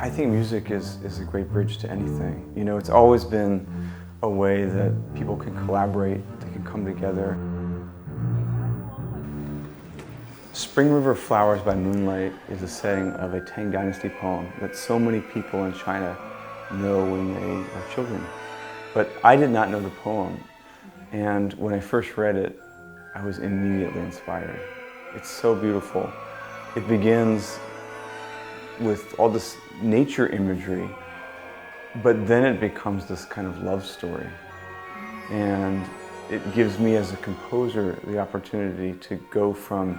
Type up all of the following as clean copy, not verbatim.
I think music is a great bridge to anything. You know, it's always been a way that people can collaborate, they can come together. Spring River Flowers by Moonlight is a setting of a Tang Dynasty poem that so many people in China know when they are children. But I did not know the poem, and when I first read it, I was immediately inspired. It's so beautiful. It begins with all this nature imagery, but then it becomes this kind of love story. And it gives me as a composer the opportunity to go from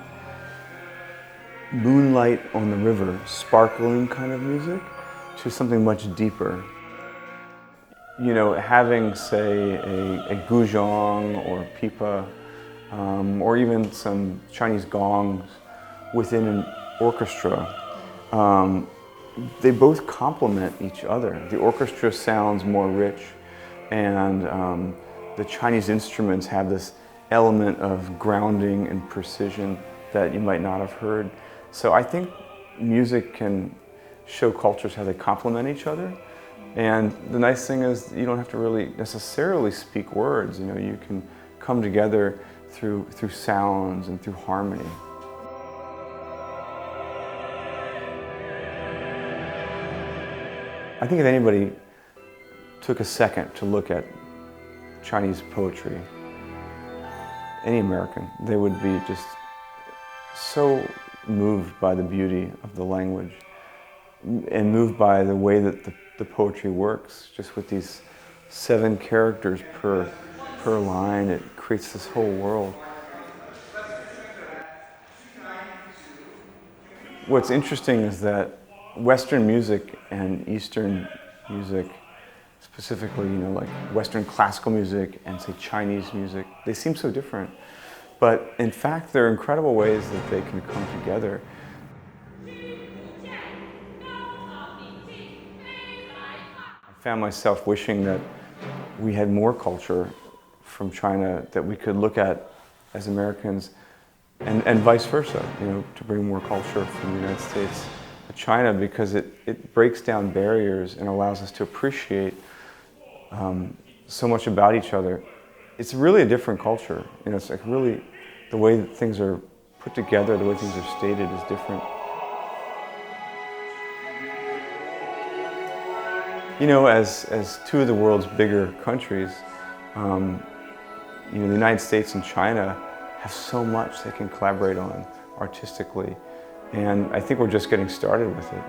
moonlight on the river, sparkling kind of music, to something much deeper. You know, having, say, a guzheng or pipa, or even some Chinese gongs within an orchestra, they both complement each other. The orchestra sounds more rich, and the Chinese instruments have this element of grounding and precision that you might not have heard. So I think music can show cultures how they complement each other. And the nice thing is you don't have to really necessarily speak words. You know, you can come together through sounds and through harmony. I think if anybody took a second to look at Chinese poetry, any American, they would be just so moved by the beauty of the language and moved by the way that the poetry works, just with these 7 characters per line. It creates this whole world. What's interesting is that Western music and Eastern music, specifically, you know, like Western classical music and, say, Chinese music, they seem so different. But in fact, there are incredible ways that they can come together. I found myself wishing that we had more culture from China that we could look at as Americans, and vice versa, you know, to bring more culture from the United States to China, because it breaks down barriers and allows us to appreciate so much about each other. It's really a different culture. You know, it's like really the way that things are put together, the way things are stated is different. You know, as 2 of the world's bigger countries, you know, the United States and China have so much they can collaborate on artistically, and I think we're just getting started with it.